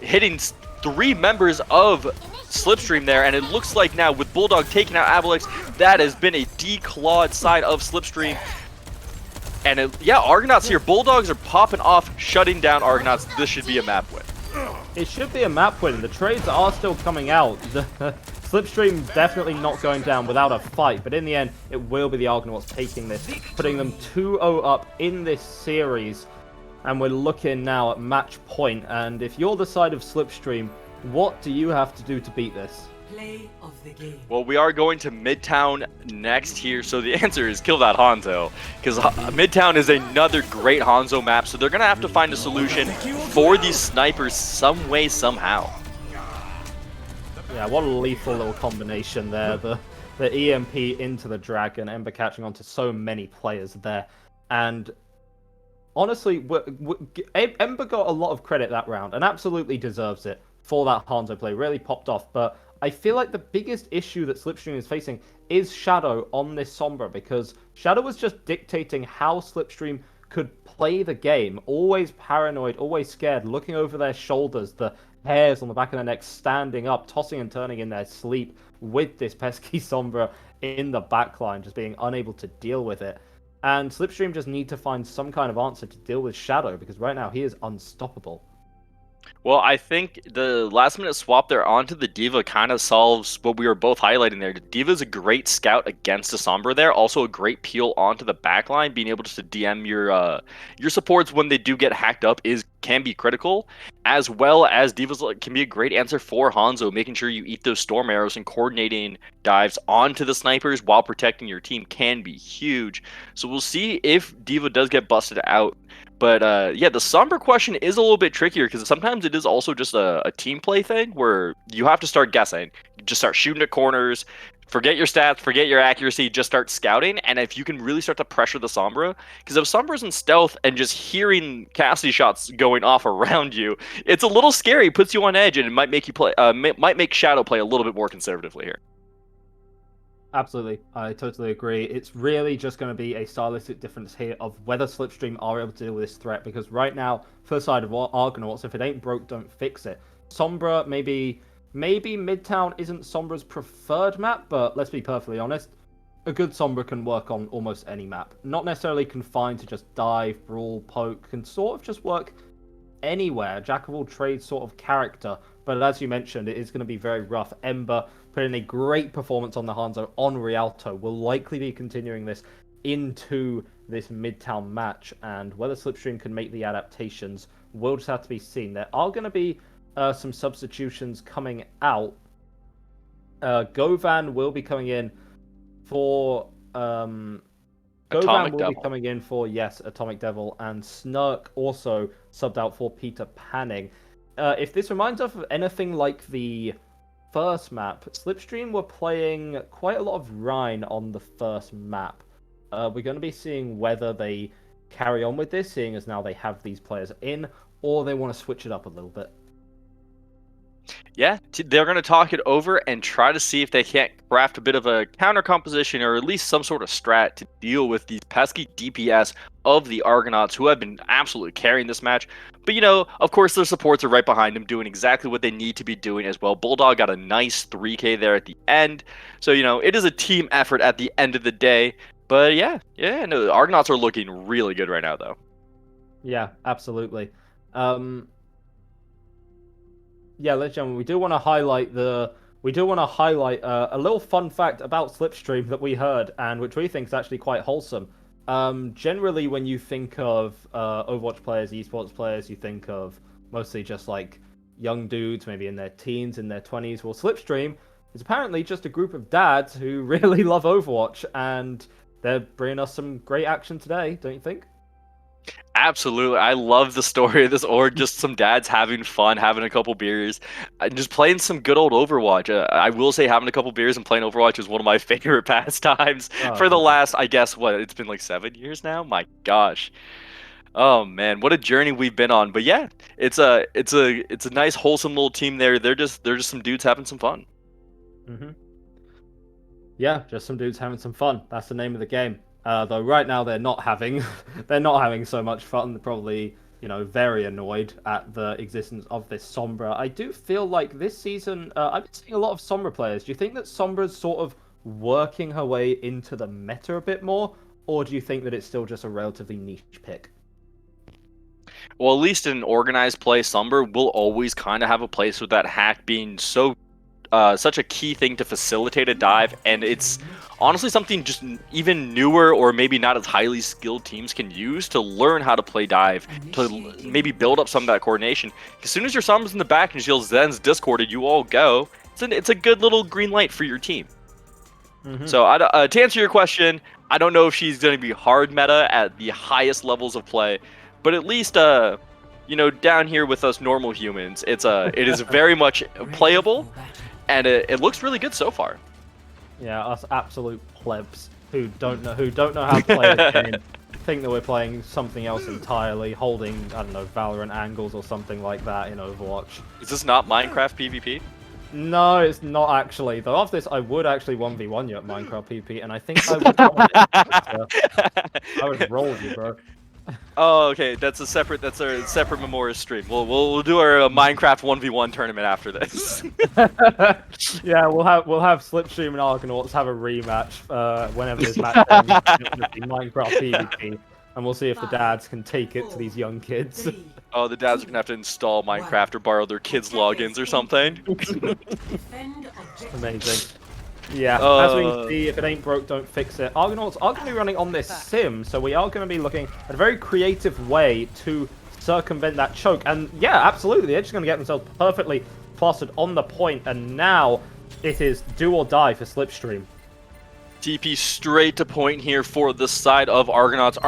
hitting 3 members of Slipstream there, and it looks like now with Bulldog taking out Avalex, that has been a declawed side of Slipstream. And yeah, Argonauts here, Bulldogs are popping off, shutting down Argonauts. This should be a map win. It should be a map win. The trades are still coming out. Slipstream definitely not going down without a fight, but in the end, it will be the Argonauts taking this, putting them 2-0 up in this series. And we're looking now at match point. And if you're the side of Slipstream, what do you have to do to beat this? Play of the game. Well, we are going to Midtown next here, so the answer is kill that Hanzo, because Midtown is another great Hanzo map, so they're going to have to find a solution for these snipers some way, somehow. Yeah, what a lethal little combination there. The EMP into the Dragon, Ember catching onto so many players there. And honestly, Ember got a lot of credit that round, and absolutely deserves it for that Hanzo play. Really popped off, but I feel like the biggest issue that Slipstream is facing is Shadow on this Sombra, because Shadow was just dictating how Slipstream could play the game. Always paranoid, always scared, looking over their shoulders, the hairs on the back of their neck standing up, tossing and turning in their sleep with this pesky Sombra in the backline, just being unable to deal with it. And Slipstream just need to find some kind of answer to deal with Shadow, because right now he is unstoppable. Well, I think the last minute swap there onto the D.Va kind of solves what we were both highlighting there. D.Va is a great scout against the Sombra there, also a great peel onto the backline. Being able just to DM your supports when they do get hacked up can be critical, as well as D.Va's can be a great answer for Hanzo, making sure you eat those storm arrows and coordinating dives onto the snipers while protecting your team can be huge. So we'll see if D.Va does get busted out. But yeah, the Sombra question is a little bit trickier because sometimes it is also just a team play thing where you have to start guessing. You just start shooting at corners, forget your stats, forget your accuracy, just start scouting. And if you can really start to pressure the Sombra, because if Sombra's in stealth and just hearing Cassidy shots going off around you, it's a little scary, puts you on edge, and it might make you play, might make Shadow play a little bit more conservatively here. Absolutely, I totally agree. It's really just going to be a stylistic difference here of whether Slipstream are able to deal with this threat, because right now, first side of Argonauts, if it ain't broke, don't fix it. Sombra, maybe Midtown isn't Sombra's preferred map, but let's be perfectly honest, a good Sombra can work on almost any map. Not necessarily confined to just dive, brawl, poke, can sort of just work anywhere, jack of all trades sort of character, but as you mentioned, it is going to be very rough. Ember put in a great performance on the Hanzo on Rialto, will likely be continuing this into this Midtown match, and whether Slipstream can make the adaptations will just have to be seen. There are going to be some substitutions coming out. Govan will be coming in for yes, Atomic Devil, and Snark also subbed out for Peter Panning. If this reminds us of anything like the first map, Slipstream were playing quite a lot of Rhine on the first map. We're going to be seeing whether they carry on with this, seeing as now they have these players in, or they want to switch it up a little bit. Yeah, they're going to talk it over and try to see if they can't craft a bit of a counter composition or at least some sort of strat to deal with these pesky DPS of the Argonauts, who have been absolutely carrying this match. But, you know, of course, their supports are right behind them, doing exactly what they need to be doing as well. Bulldog got a nice 3K there at the end. So, you know, it is a team effort at the end of the day. But, no, the Argonauts are looking really good right now, though. Yeah, absolutely. Yeah, ladies and gentlemen, we do want to highlight a little fun fact about Slipstream that we heard, and which we think is actually quite wholesome. Generally, when you think of Overwatch players, esports players, you think of mostly just like young dudes, maybe in their teens, in their 20s. Well, Slipstream is apparently just a group of dads who really love Overwatch, and they're bringing us some great action today, don't you think? Absolutely. I love the story of this org. Just some dads having fun, having a couple beers, and just playing some good old Overwatch. I will say having a couple beers and playing Overwatch is one of my favorite pastimes for the last, I guess, it's been like 7 years now? My gosh. Oh man, what a journey we've been on. But yeah, it's a nice wholesome little team there. They're just some dudes having some fun. Mm-hmm. Yeah, just some dudes having some fun. That's the name of the game. Though right now they're not having so much fun. They're probably, very annoyed at the existence of this Sombra. I do feel like this season I've been seeing a lot of Sombra players. Do you think that Sombra's sort of working her way into the meta a bit more, or do you think that it's still just a relatively niche pick? Well, at least in organized play, Sombra will always kind of have a place with that hack being such a key thing to facilitate a dive, and it's honestly something just even newer or maybe not as highly skilled teams can use to learn how to play dive, to maybe build up some of that coordination. As soon as your Sombra's in the back and she's Zen's discorded, you all go. It's a good little green light for your team. Mm-hmm. So to answer your question, I don't know if she's going to be hard meta at the highest levels of play, but at least down here with us normal humans, it is very much playable. And it looks really good so far. Yeah, us absolute plebs who don't know how to play the game think that we're playing something else entirely, holding, I don't know, Valorant angles or something like that in Overwatch. Is this not Minecraft PvP? No, it's not actually. Though after this, I would actually 1v1 you at Minecraft PvP, and I think I would win it. I would roll you, bro. Oh, okay. That's a separate Memorial stream. We'll do our Minecraft 1v1 tournament after this. Yeah, we'll have Slipstream and Argonauts have a rematch whenever this match ends. Minecraft PvP, and we'll see if the dads can take it to these young kids. Oh, the dads are gonna have to install Minecraft or borrow their kids' logins or something. Amazing. Yeah, as we can see, if it ain't broke, don't fix it. Argonauts are going to be running on this sim, so we are going to be looking at a very creative way to circumvent that choke. And yeah, absolutely, they're just going to get themselves perfectly plastered on the point, and now it is do or die for Slipstream. TP straight to point here for the side of Argonauts.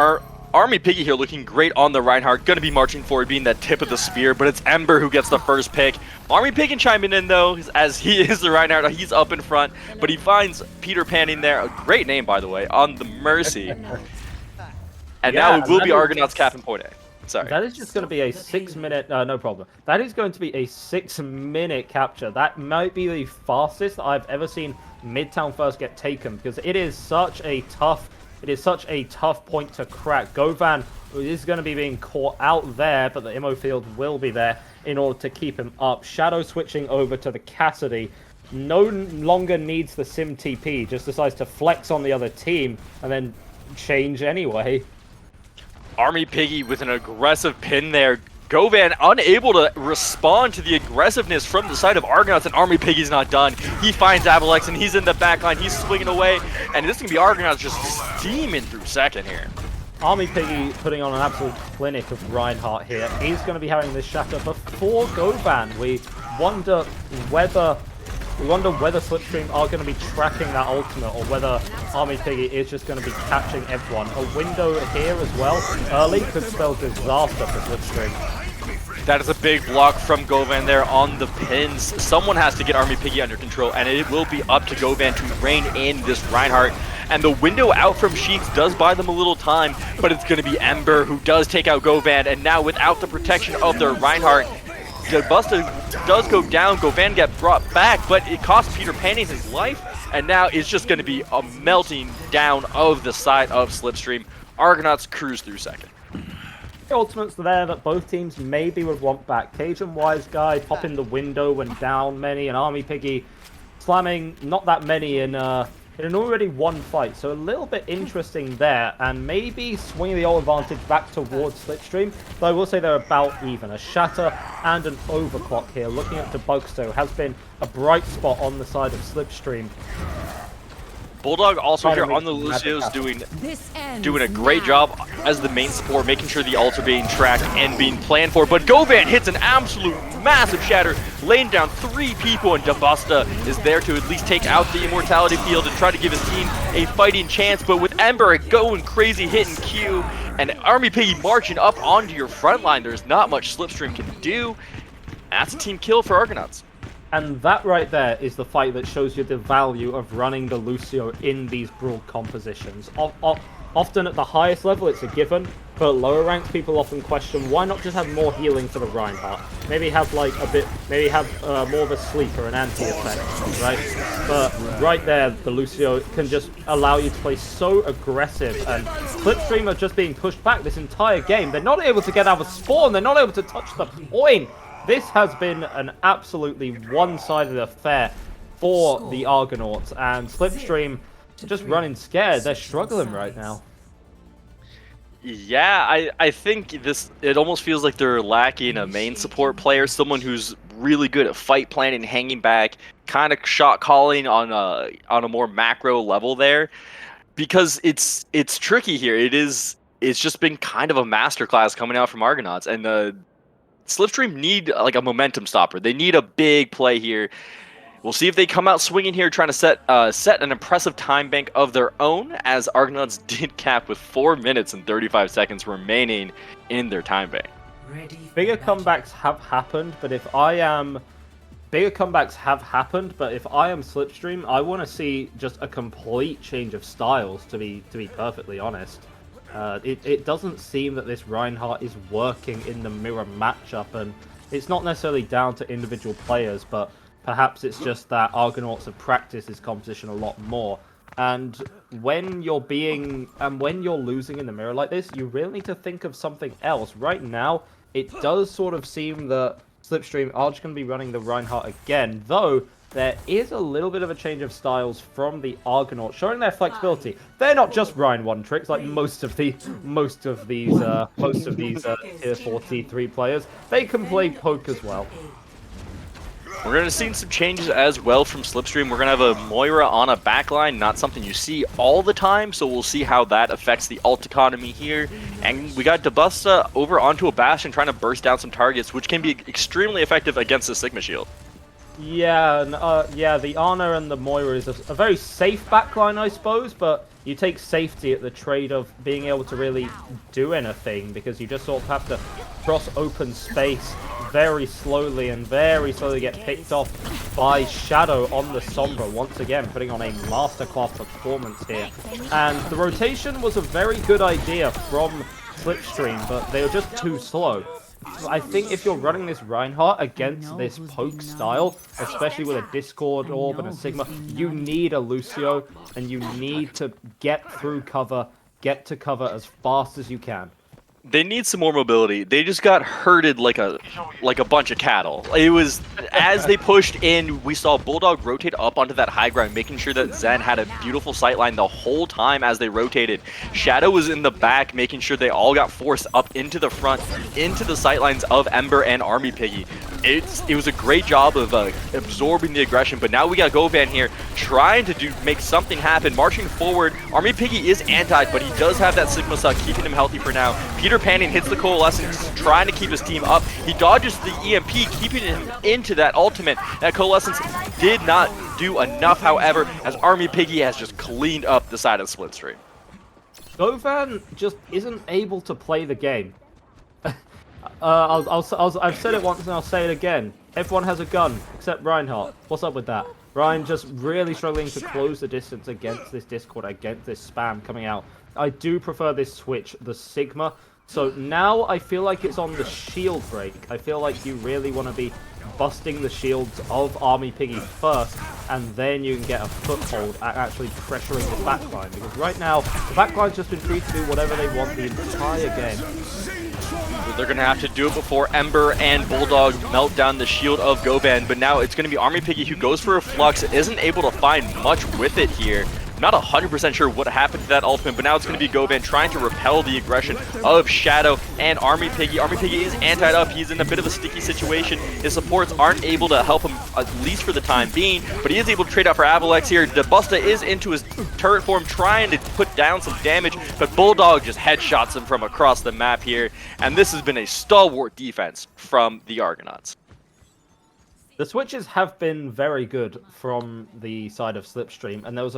Army Piggy here looking great on the Reinhardt, going to be marching forward, being that tip of the spear, but it's Ember who gets the first pick. Army Pig can chime in though, as he is the Reinhardt, he's up in front, but he finds Peter Panning there, a great name by the way, on the Mercy. And now it will be Argonauts capping point A. Sorry. That is just going to be a 6-minute, no problem. That is going to be a 6-minute capture. That might be the fastest I've ever seen Midtown first get taken, because it is such a tough point to crack. Govan is going to be being caught out there, but the ammo field will be there in order to keep him up. Shadow switching over to the Cassidy. No longer needs the Sim TP, just decides to flex on the other team and then change anyway. Army Piggy with an aggressive pin there. Govan unable to respond to the aggressiveness from the side of Argonauts, and Army Piggy's not done. He finds Avalex, and he's in the backline. He's swinging away, and this can be Argonauts just steaming through second here. Army Piggy putting on an absolute clinic of Reinhardt here. He's going to be having this shatter before Govan. We wonder whether Slipstream are going to be tracking that ultimate, or whether Army Piggy is just going to be catching everyone. A window here as well, early, could spell disaster for Slipstream. That is a big block from Govan there on the pins. Someone has to get Army Piggy under control, and it will be up to Govan to rein in this Reinhardt. And the window out from Sheets does buy them a little time, but it's going to be Ember who does take out Govan, and now without the protection of their Reinhardt, Busta does go down. Govan get brought back, but it costs Peter Panning his life, and now it's just going to be a melting down of the side of Slipstream. Argonauts cruise through second. The ultimates there that both teams maybe would want back. Cajun Wise Guy popping the window when down many, and Army Piggy slamming not that many in an already won fight. So a little bit interesting there, and maybe swinging the old advantage back towards Slipstream. Though I will say they're about even. A shatter and an overclock here. Looking at Bugsto has been a bright spot on the side of Slipstream. Bulldog also here on the Lucio's doing a great job as the main support, making sure the ults are being tracked and being planned for. But Govan hits an absolute massive shatter, laying down 3 people, and Dabusta is there to at least take out the immortality field and try to give his team a fighting chance. But with Ember going crazy, hitting Q, and Army Piggy marching up onto your front line, there's not much Slipstream can do. That's a team kill for Argonauts. And that right there is the fight that shows you the value of running the Lucio in these broad compositions. Often at the highest level it's a given, but at lower ranks people often question why not just have more healing for the Reinhardt? Maybe have like more of a sleep or an anti-effect, right? But right there, the Lucio can just allow you to play so aggressive, and Slipstream are just being pushed back this entire game. They're not able to get out of spawn, they're not able to touch the point. This has been an absolutely one-sided affair for the Argonauts, and Slipstream just running scared. They're struggling right now. Yeah, I think it almost feels like they're lacking a main support player, someone who's really good at fight planning, hanging back, kind of shot calling on a more macro level there, because it's tricky here. It's just been kind of a masterclass coming out from Argonauts, and Slipstream need like a momentum stopper. They need a big play here. We'll see if they come out swinging here, trying to set an impressive time bank of their own, as Argonauts did cap with 4 minutes and 35 seconds remaining in their time bank. Bigger comebacks have happened, but if I am Slipstream, I want to see just a complete change of styles. To be perfectly honest. It doesn't seem that this Reinhardt is working in the mirror matchup, and it's not necessarily down to individual players, but perhaps it's just that Argonauts have practiced this composition a lot more. And when you're losing in the mirror like this, you really need to think of something else. Right now, it does sort of seem that Slipstream are just going to be running the Reinhardt again, though there is a little bit of a change of styles from the Argonauts, showing their flexibility. They're not just Ryan 1 tricks like most of these tier 4 T3 players. They can play poke as well. We're going to see some changes as well from Slipstream. We're going to have a Moira on a backline, not something you see all the time, so we'll see how that affects the ult economy here. And we got Dabusta over onto a Bastion trying to burst down some targets, which can be extremely effective against the Sigma Shield. Yeah, the Ana and the Moira is a very safe backline, I suppose, but you take safety at the trade of being able to really do anything, because you just sort of have to cross open space very slowly get picked off by Shadow on the Sombra, once again putting on a masterclass performance here. And the rotation was a very good idea from Slipstream, but they were just too slow. I think if you're running this Reinhardt against this poke style, especially with a Discord Orb and a Sigma, you need a Lucio, and you need to get through cover, get to cover as fast as you can. They need some more mobility. They just got herded like a bunch of cattle. It was, as they pushed in, we saw Bulldog rotate up onto that high ground, making sure that Zen had a beautiful sightline the whole time as they rotated. Shadow was in the back, making sure they all got forced up into the front, into the sightlines of Ember and Army Piggy. It was a great job of absorbing the aggression, but now we got Govan here trying to make something happen, marching forward. Army Piggy is antied, but he does have that Sigma suck, keeping him healthy for now. Peter Panning hits the Coalescence, trying to keep his team up. He dodges the EMP, keeping him into that ultimate. That Coalescence did not do enough, however, as Army Piggy has just cleaned up the side of Slipstream. Govan just isn't able to play the game. I've said it once and I'll say it again. Everyone has a gun except Reinhardt. What's up with that? Ryan just really struggling to close the distance against this Discord, against this spam coming out. I do prefer this switch, the Sigma. So now I feel like it's on the shield break. I feel like you really want to be busting the shields of Army Piggy first, and then you can get a foothold at actually pressuring the backline. Because right now, the backline's just been free to do whatever they want the entire game. They're going to have to do it before Ember and Bulldog melt down the shield of Govan, but now it's going to be Army Piggy who goes for a Flux, isn't able to find much with it here. Not 100% sure what happened to that ultimate, but now it's going to be Govan trying to repel the aggression of Shadow and Army Piggy. Army Piggy is antied up. He's in a bit of a sticky situation. His supports aren't able to help him, at least for the time being, but he is able to trade out for Avalex here. Dabusta is into his turret form, trying to put down some damage, but Bulldog just headshots him from across the map here, and this has been a stalwart defense from the Argonauts. The switches have been very good from the side of Slipstream, and there was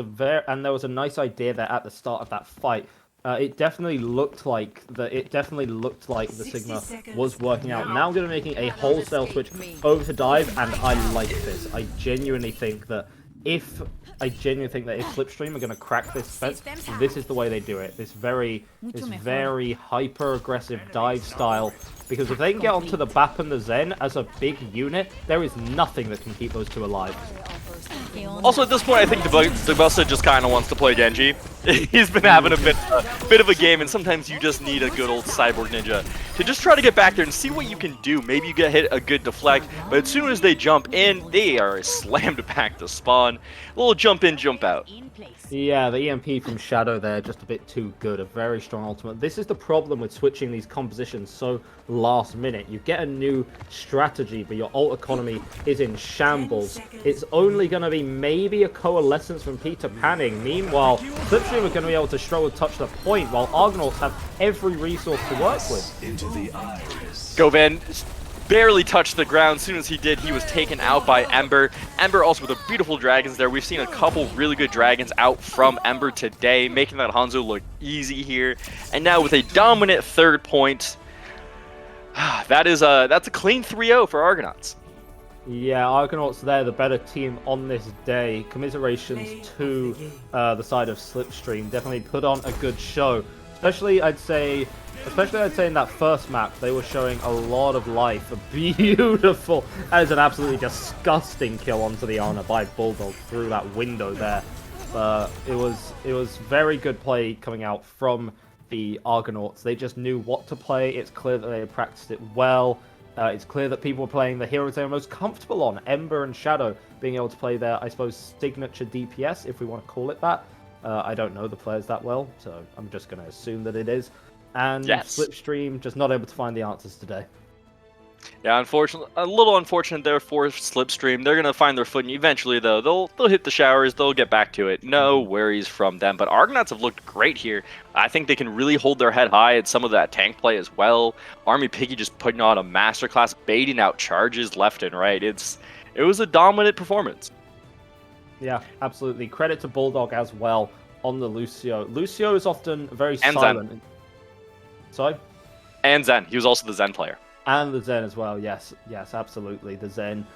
a nice idea there at the start of that fight. It definitely looked like the Sigma was working out. Now I'm going to be making a wholesale switch over to dive, and I like this. I genuinely think that if Slipstream are going to crack this fence, this is the way they do it. This very hyper aggressive dive style. Because if they can get onto the BAP and the Zen as a big unit, there is nothing that can keep those two alive. Also, at this point, I think Dabusta just kind of wants to play Genji. He's been having a bit of a game, and sometimes you just need a good old Cyborg Ninja to just try to get back there and see what you can do. Maybe you get hit a good deflect, but as soon as they jump in, they are slammed back to spawn. A little jump in, jump out. Yeah, the EMP from Shadow there, just a bit too good. A very strong ultimate. This is the problem with switching these compositions so last minute. You get a new strategy, but your ult economy is in shambles. It's only going to be maybe a Coalescence from Peter Panning. Meanwhile, Slipstream are going to be able to struggle to touch the point, while Argonauts have every resource to work with. Govan barely touched the ground. As soon as he did, he was taken out by Ember. Ember also with a beautiful dragons there. We've seen a couple really good dragons out from Ember today, making that Hanzo look easy here. And now with a dominant third point, that's a clean 3-0 for Argonauts. Yeah, Argonauts there, the better team on this day. Commiserations to the side of Slipstream. Definitely put on a good show. Especially I'd say in that first map, they were showing a lot of life. A beautiful, that is an absolutely disgusting kill onto the Ana by Bulldog through that window there. But it was very good play coming out from the Argonauts. They just knew what to play. It's clear that they had practiced it well. It's clear that people were playing the heroes they were most comfortable on, Ember and Shadow, being able to play their, I suppose, signature DPS, if we want to call it that. I don't know the players that well, so I'm just going to assume that it is. And Yes. Slipstream just not able to find the answers today. Yeah, unfortunately, a little unfortunate there for Slipstream. They're gonna find their footing eventually, though. They'll hit the showers. They'll get back to it. No worries from them. But Argonauts have looked great here. I think they can really hold their head high at some of that tank play as well. Army Piggy just putting on a masterclass, baiting out charges left and right. It was a dominant performance. Yeah, absolutely. Credit to Bulldog as well on the Lucio. Lucio is often very And silent. Zen. Sorry? And Zen. He was also the Zen player. And the Zen as well, yes, absolutely. The Zen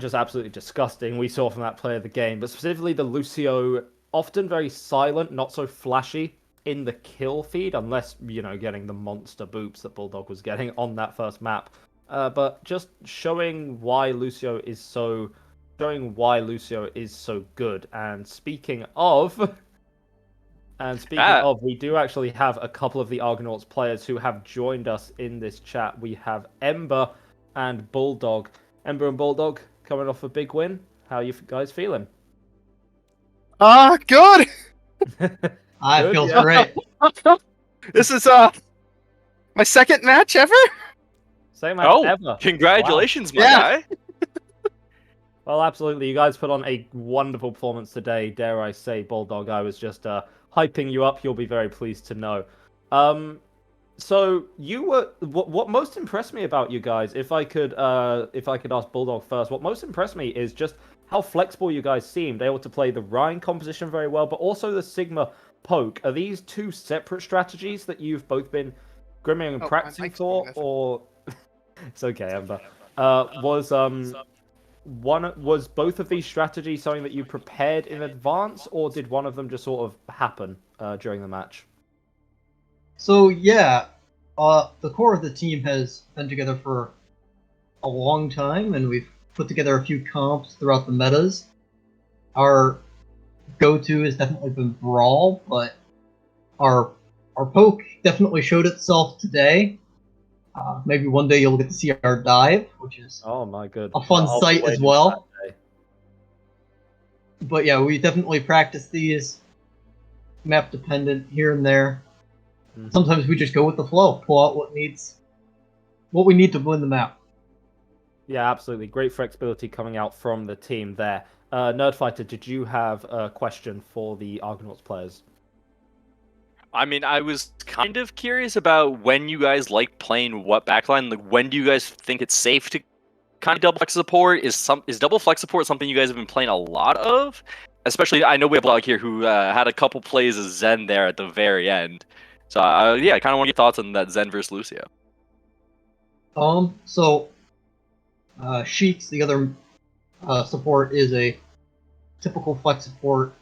just absolutely disgusting. We saw from that play of the game, but specifically the Lucio, often very silent, not so flashy in the kill feed, unless, getting the monster boops that Bulldog was getting on that first map. But just showing why Lucio is so good. And speaking of... we do actually have a couple of the Argonauts players who have joined us in this chat. We have Ember and Bulldog. Ember and Bulldog coming off a big win. How are you guys feeling? Good. I feel great. This is my second match ever. Same match ever. Congratulations, Wow. my Yeah. guy. Well, absolutely. You guys put on a wonderful performance today. Dare I say, Bulldog, I was just hyping you up. You'll be very pleased to know. So you were what most impressed me about you guys, if I could ask Bulldog first, what most impressed me is just how flexible you guys seemed, able to play the Rhine composition very well, but also the Sigma poke. Are these two separate strategies that you've both been grimming and practicing for, or it's okay, Ember? Was both of these strategies something that you prepared in advance, or did one of them just sort of happen during the match? So yeah, the core of the team has been together for a long time, and we've put together a few comps throughout the metas. Our go-to has definitely been Brawl, but our poke definitely showed itself today. Maybe one day you'll get to see our dive, which is Oh my good, a fun I'll be sight as waiting well. for that day. But yeah, we definitely practice these map dependent here and there. Mhm. Sometimes we just go with the flow, pull out what we need to win the map. Yeah, absolutely. Great flexibility coming out from the team there. NerdFighter, did you have a question for the Argonauts players? I mean, I was kind of curious about when you guys like playing what backline. Like, when do you guys think it's safe to kind of double flex support? Is double flex support something you guys have been playing a lot of? Especially, I know we have Blog here who had a couple plays as Zen there at the very end. So yeah, I kind of want your thoughts on that Zen versus Lucio. So Sheik's, the other support, is a typical flex support.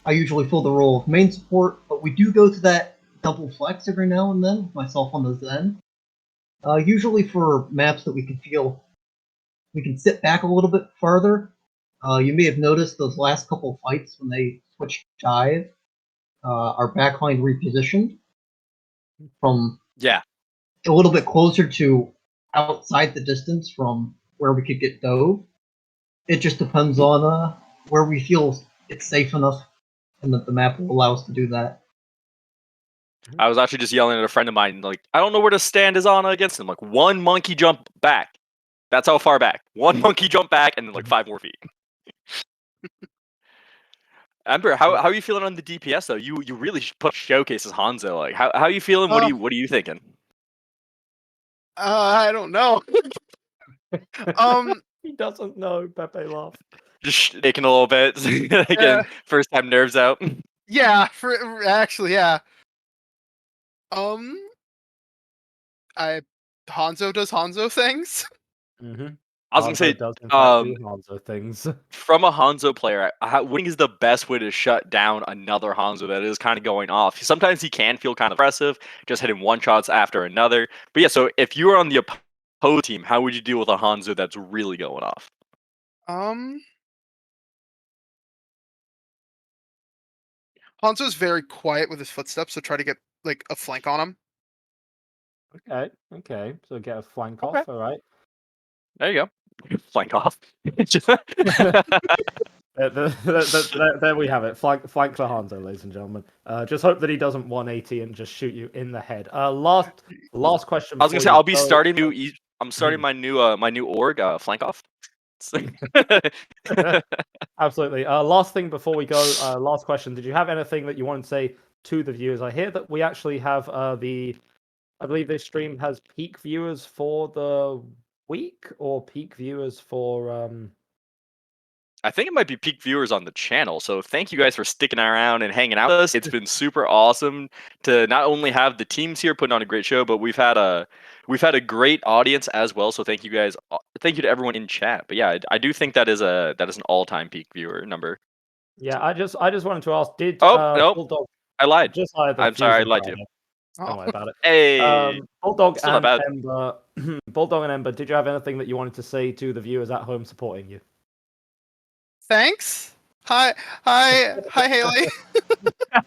I usually fill the role of main support, but we do go to that double flex every now and then, with myself on the Zen. Usually for maps that we can feel we can sit back a little bit farther. You may have noticed those last couple fights when they switched dive, our backline repositioned from a little bit closer to outside the distance from where we could get dove. It just depends on where we feel it's safe enough and that the map will allow us to do that. I was actually just yelling at a friend of mine, like, I don't know where to stand his Ana against him. Like, one monkey jump back. That's how far back. One monkey jump back, and then like 5 more feet. Ember, how are you feeling on the DPS though? You really put showcases Hanzo. Like, how are you feeling? What are you thinking? I don't know. He doesn't know. Pepe laugh. Just shaking a little bit. Again, first time nerves out. Yeah, actually, yeah. Hanzo does Hanzo things. Mm-hmm. I was gonna say, does in fact do um, Hanzo things. from a Hanzo player, winning is the best way to shut down another Hanzo that is kind of going off. Sometimes he can feel kind of aggressive, just hitting one shots after another. But yeah, so if you were on the opposed team, how would you deal with a Hanzo that's really going off? Um, Hanzo's very quiet with his footsteps, so try to get like a flank on him. Okay, okay. So get a flank Okay. off, all right. There you go. Flank off. There we have it. Flank the Hanzo, ladies and gentlemen. Just hope that he doesn't 180 and just shoot you in the head. Last question. I was gonna say before you I'll be go. starting new. I'm starting my new org. Flank off. Absolutely. Last thing before we go. Last question. Did you have anything that you wanted to say to the viewers? I hear that we actually have I believe this stream has peak viewers for the week or peak viewers for I think it might be peak viewers on the channel. So thank you guys for sticking around and hanging out with us. It's been super awesome to not only have the teams here putting on a great show, but we've had a great audience as well. So thank you guys. Thank you to everyone in chat. But yeah, I do think that is an all-time peak viewer number. Yeah, I just wanted to ask, did Oh no, Bulldog I lied. just hired the I'm sorry, I Fusion lied to you. Rider? Oh, Don't worry about it. Hey, Bulldog still not and bad. Ember, Bulldog and Ember, did you have anything that you wanted to say to the viewers at home supporting you? thanks. Hi, Haley.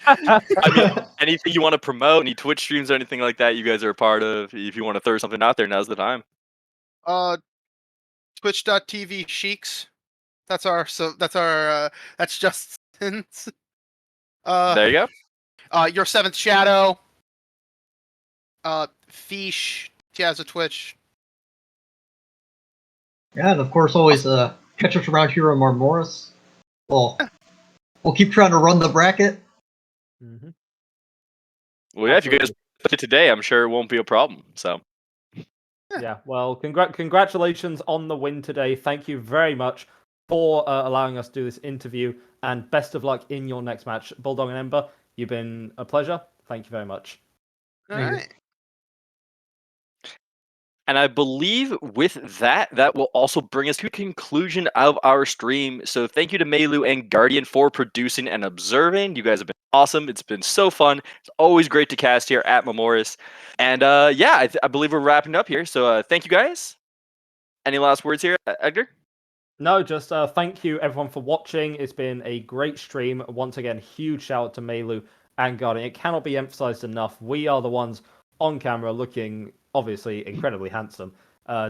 I mean, anything you want to promote, any Twitch streams or anything like that, you guys are a part of. If you want to throw something out there, now's the time. Twitch.tv Sheiks. That's Justin's. There you go. Your Seventh Shadow. Fish. He has a Twitch. Yeah, and of course, always catch us around here on Marmoris. Well, we'll keep trying to run the bracket. Mm-hmm. Well, yeah, if you guys play today, I'm sure it won't be a problem. So. Yeah, well, congratulations on the win today. Thank you very much for allowing us to do this interview, and best of luck in your next match. Bulldog and Ember, you've been a pleasure. Thank you very much. All right. And I believe with that, that will also bring us to the conclusion of our stream. So thank you to MayLu and Guardian for producing and observing. You guys have been awesome. It's been so fun. It's always great to cast here at Memoris. And yeah, I believe we're wrapping up here. So thank you guys. Any last words here, Edgar? No, just thank you everyone for watching. It's been a great stream. Once again, huge shout out to MayLu and Guardian. It cannot be emphasized enough. We are the ones on camera looking obviously incredibly handsome,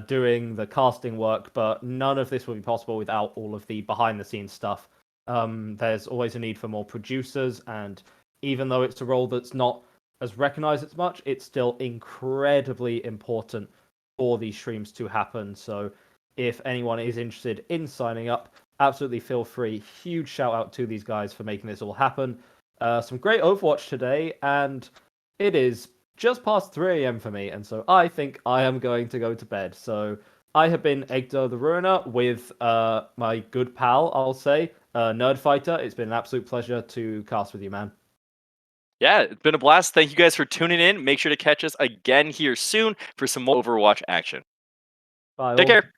doing the casting work, but none of this would be possible without all of the behind the scenes stuff. There's always a need for more producers, and even though it's a role that's not as recognized as much, it's still incredibly important for these streams to happen. So if anyone is interested in signing up, absolutely feel free. Huge shout out to these guys for making this all happen. Some great Overwatch today, and it is just past 3 a.m. for me, and so I think I am going to go to bed. So I have been EdgarTheRuiner with my good pal, I'll say, NerdFighter. It's been an absolute pleasure to cast with you, man. Yeah, it's been a blast. Thank you guys for tuning in. Make sure to catch us again here soon for some more Overwatch action. Bye. Take all. care.